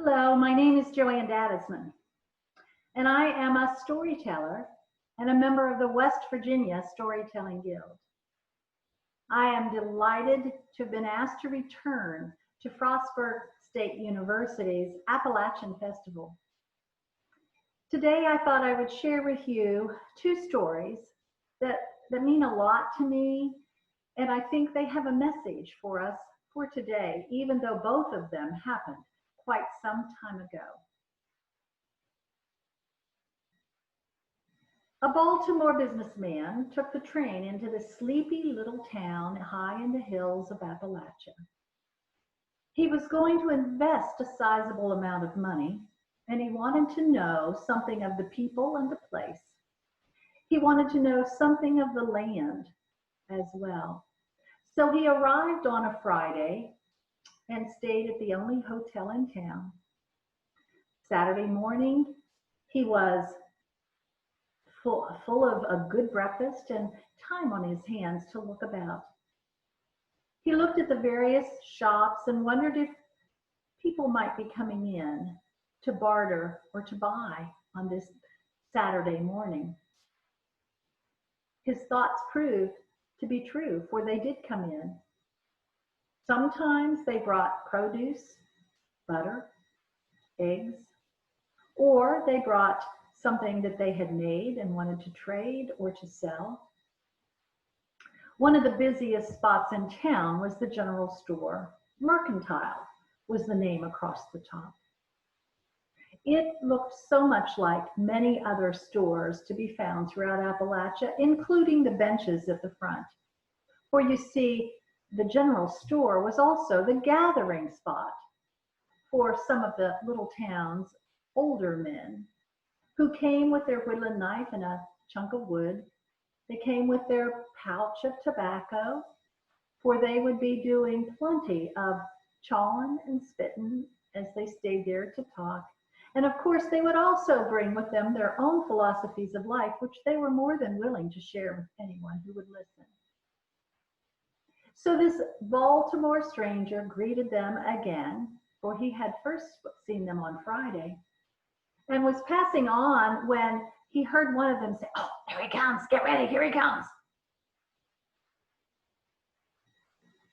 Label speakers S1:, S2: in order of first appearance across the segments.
S1: Hello, my name is Ann Dadisman, and I am a storyteller and a member of the West Virginia Storytelling Guild. I am delighted to have been asked to return to Frostburg State University's Appalachian Festival. Today, I thought I would share with you two stories that mean a lot to me, and I think they have a message for us for today, even though both of them happened quite some time ago. A Baltimore businessman took the train into the sleepy little town high in the hills of Appalachia. He was going to invest a sizable amount of money, and he wanted to know something of the people and the place. He wanted to know something of the land as well. So he arrived on a Friday and stayed at the only hotel in town. Saturday morning, he was full of a good breakfast and time on his hands to look about. He looked at the various shops and wondered if people might be coming in to barter or to buy on this Saturday morning. His thoughts proved to be true, for they did come in. Sometimes they brought produce, butter, eggs, or they brought something that they had made and wanted to trade or to sell. One of the busiest spots in town was the general store. Mercantile was the name across the top. It looked so much like many other stores to be found throughout Appalachia, including the benches at the front. For you see, the general store was also the gathering spot for some of the little town's older men who came with their whittling knife and a chunk of wood. They came with their pouch of tobacco, for they would be doing plenty of chawing and spitting as they stayed there to talk. And of course, they would also bring with them their own philosophies of life, which they were more than willing to share with anyone who would listen. So this Baltimore stranger greeted them again, for he had first seen them on Friday, and was passing on when he heard one of them say, "Oh, there he comes, get ready, here he comes."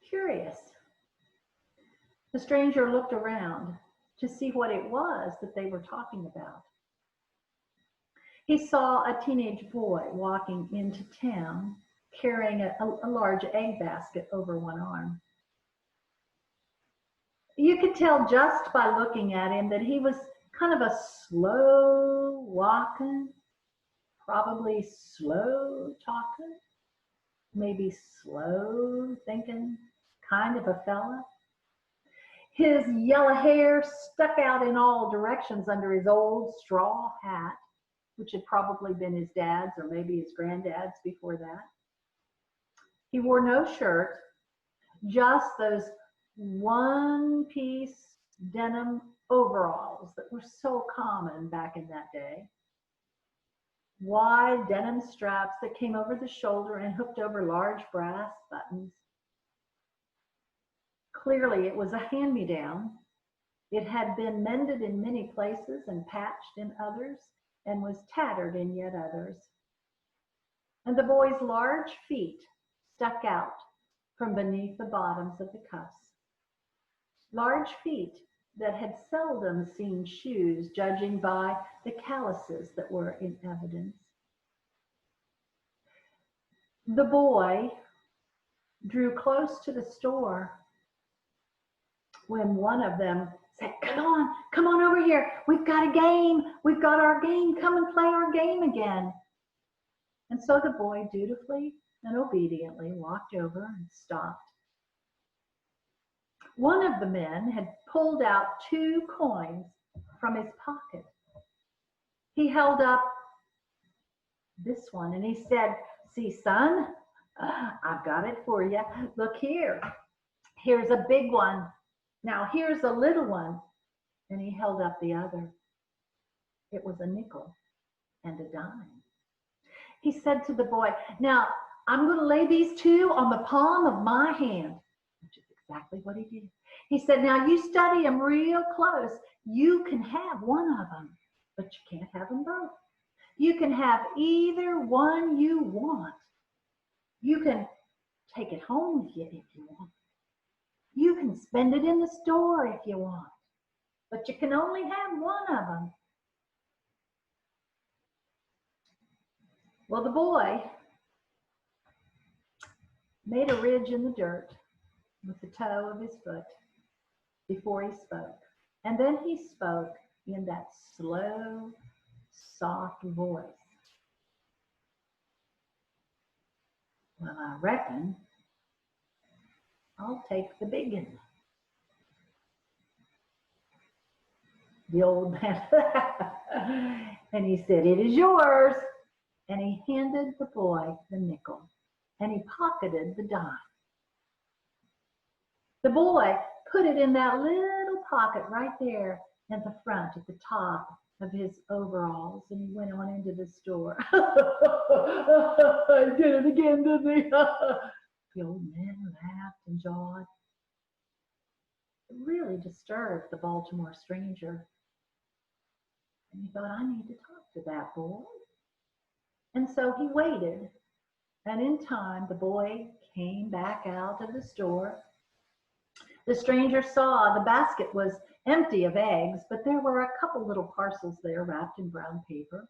S1: Curious, the stranger looked around to see what it was that they were talking about. He saw a teenage boy walking into town carrying a large egg basket over one arm. You could tell just by looking at him that he was kind of a slow walking, probably slow talking, maybe slow thinking kind of a fella. His yellow hair stuck out in all directions under his old straw hat, which had probably been his dad's or maybe his granddad's before that. He wore no shirt, just those one-piece denim overalls that were so common back in that day. Wide denim straps that came over the shoulder and hooked over large brass buttons. Clearly, it was a hand-me-down. It had been mended in many places and patched in others, and was tattered in yet others. And the boy's large feet stuck out from beneath the bottoms of the cuffs. Large feet that had seldom seen shoes, judging by the calluses that were in evidence. The boy drew close to the store when one of them said, come on over here. We've got a game. We've got our game. Come and play our game again." And so the boy dutifully and obediently walked over and stopped. One of the men had pulled out 2 coins from his pocket. He held up this one and he said, "See, son, I've got it for you. Look here. Here's a big one. Now here's a little one." And he held up the other. It was a nickel and a dime. He said to the boy, "Now I'm going to lay these 2 on the palm of my hand," which is exactly what he did. He said, now you study them real close. You can have one of them, but you can't have them both. You can have either one you want. You can take it home with you if you want. You can spend it in the store if you want, but you can only have one of them. Well, the boy made a ridge in the dirt with the toe of his foot before he spoke. And then he spoke in that slow, soft voice. Well, I reckon I'll take the big one. The old man, and he said, it is yours. And he handed the boy the nickel, and he pocketed the dime. The boy put it in that little pocket right there at the front, at the top of his overalls, and he went on into the store. I did it again, didn't he? The old man laughed and jawed. It really disturbed the Baltimore stranger. And he thought, I need to talk to that boy. And so he waited, and in time the boy came back out of the store. The stranger saw the basket was empty of eggs, but there were a couple little parcels there wrapped in brown paper,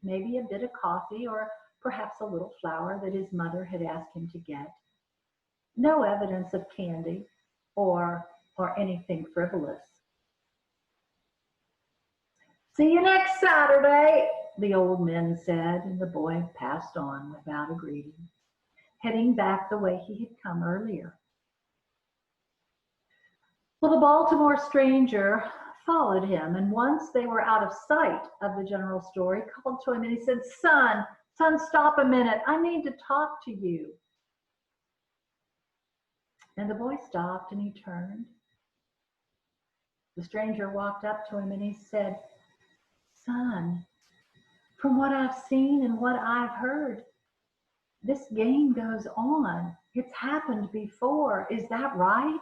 S1: maybe a bit of coffee or perhaps a little flour that his mother had asked him to get. No evidence of candy or anything frivolous. See you next Saturday, the old men said, and the boy passed on without a greeting, heading back the way he had come earlier. Well, the Baltimore stranger followed him, and once they were out of sight of the general store, he called to him and he said, son, stop a minute. I need to talk to you. And the boy stopped and he turned. The stranger walked up to him and he said, son, from what I've seen and what I've heard, this game goes on. It's happened before. Is that right?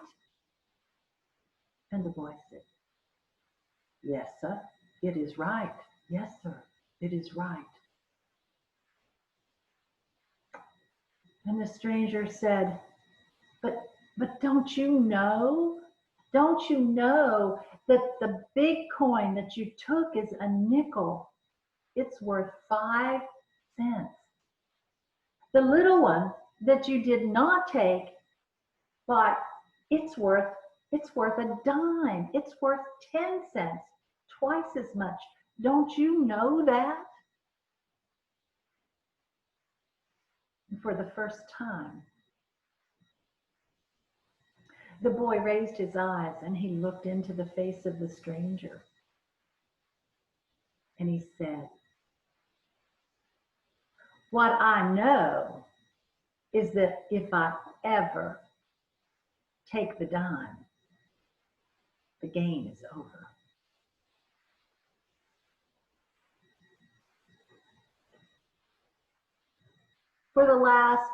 S1: And the boy said, yes, sir, it is right. Yes, sir, it is right. And the stranger said, but don't you know? Don't you know that the big coin that you took is a nickel? It's worth 5 cents. The little one that you did not take, but it's worth a dime. It's worth 10 cents, twice as much. Don't you know that? And for the first time, the boy raised his eyes and he looked into the face of the stranger. And he said, what I know is that if I ever take the dime, the game is over. For the last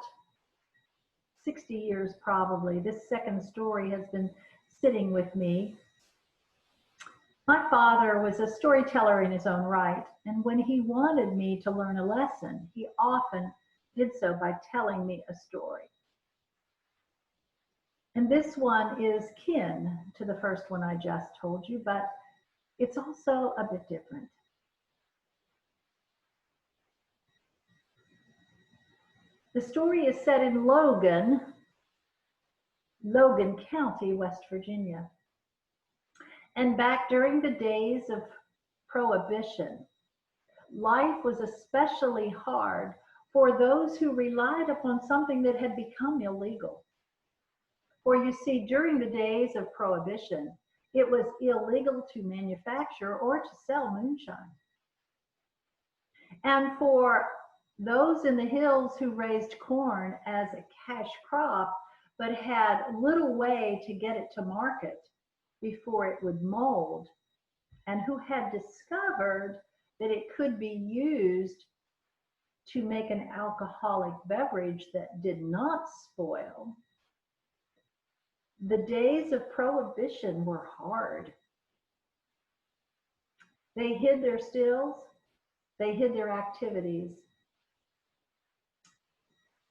S1: 60 years probably, this second story has been sitting with me. My father was a storyteller in his own right, and when he wanted me to learn a lesson, he often did so by telling me a story. And this one is kin to the first one I just told you, but it's also a bit different. The story is set in Logan County, West Virginia. And back during the days of Prohibition, life was especially hard for those who relied upon something that had become illegal. For you see, during the days of Prohibition, it was illegal to manufacture or to sell moonshine. And for those in the hills who raised corn as a cash crop, but had little way to get it to market before it would mold, and who had discovered that it could be used to make an alcoholic beverage that did not spoil, The days of prohibition were hard. They hid their stills, they hid their activities,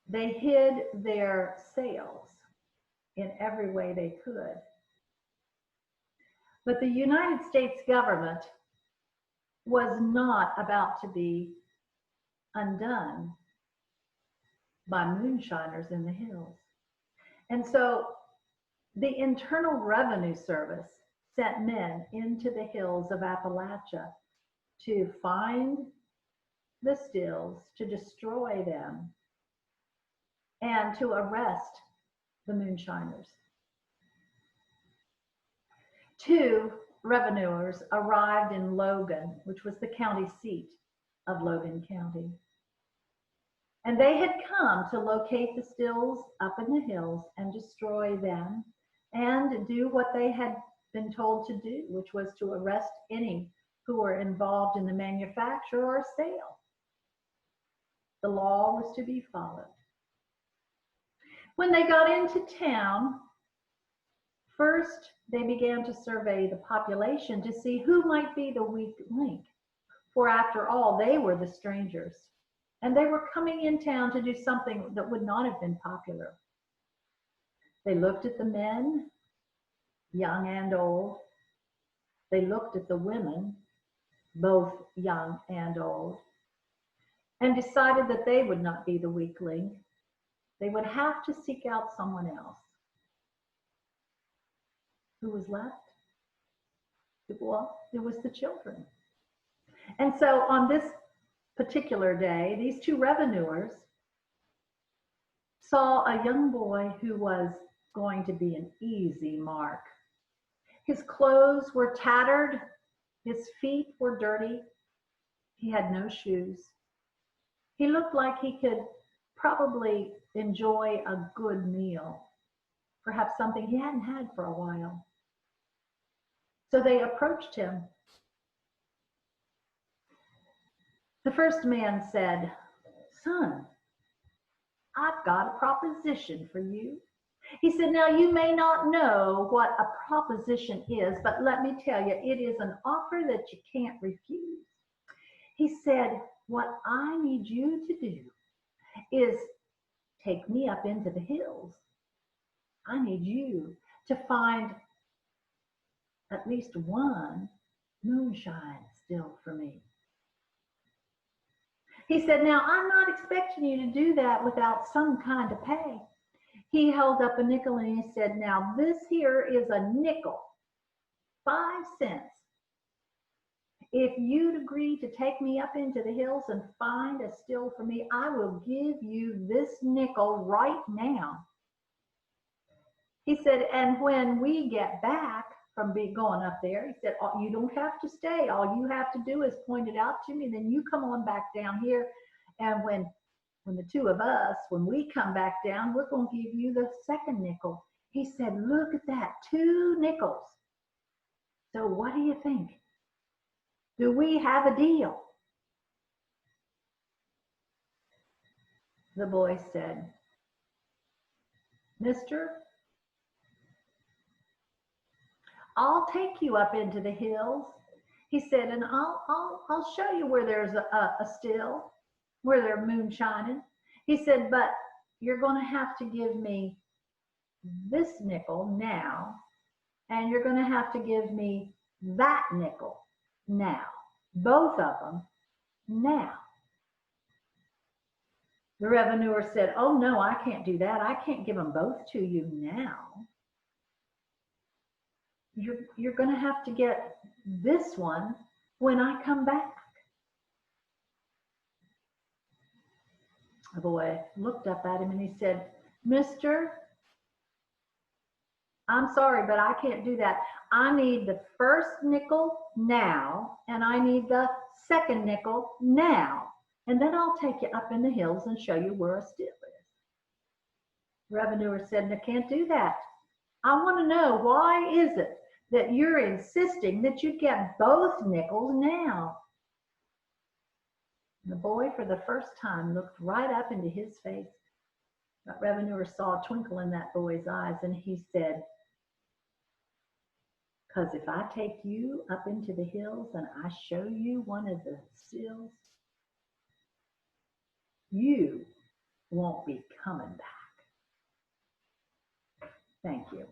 S1: they hid their sales in every way they could. But the United States government was not about to be undone by moonshiners in the hills. And so the Internal Revenue Service sent men into the hills of Appalachia to find the stills, to destroy them, and to arrest the moonshiners. 2 revenuers arrived in Logan, which was the county seat of Logan County. And they had come to locate the stills up in the hills and destroy them and do what they had been told to do, which was to arrest any who were involved in the manufacture or sale. The law was to be followed. When they got into town, first they began to survey the population to see who might be the weak link. For after all, they were the strangers. And they were coming in town to do something that would not have been popular. They looked at the men, young and old. They looked at the women, both young and old, and decided that they would not be the weak link. They would have to seek out someone else. Who was left? Well, it was the children. And so on this particular day, these 2 revenuers saw a young boy who was going to be an easy mark. His clothes were tattered, his feet were dirty, he had no shoes. He looked like he could probably enjoy a good meal, perhaps something he hadn't had for a while. So they approached him. The first man said, "Son, I've got a proposition for you." He said, "Now you may not know what a proposition is, but let me tell you, it is an offer that you can't refuse." He said, "What I need you to do is take me up into the hills. I need you to find at least one moonshine still for me." He said, "Now, I'm not expecting you to do that without some kind of pay." He held up a nickel and he said, "Now, this here is a nickel, 5 cents. If you'd agree to take me up into the hills and find a still for me, I will give you this nickel right now." He said, "And when we get back from going up there," he said, "you don't have to stay. All you have to do is point it out to me. Then you come on back down here. And when the 2 of us, when we come back down, we're going to give you the second nickel." He said, "Look at that, 2 nickels. So what do you think? Do we have a deal?" The boy said, "Mister, I'll take you up into the hills." He said, "And I'll show you where there's a still, where they're moonshining." He said, "But you're going to have to give me this nickel now, and you're going to have to give me that nickel now, both of them now." The revenuer said, "Oh no, I can't do that. I can't give them both to you now. You're going to have to get this one when I come back." The boy looked up at him and he said, "Mister, I'm sorry, but I can't do that. I need the first nickel now, and I need the second nickel now. And then I'll take you up in the hills and show you where a still is." The revenuer said, "I can't do that. I want to know, why is it that you're insisting that you get both nickels now?" The boy, for the first time, looked right up into his face. The revenuer saw a twinkle in that boy's eyes, and he said, Because if I take you up into the hills and I show you one of the seals, you won't be coming back. Thank you.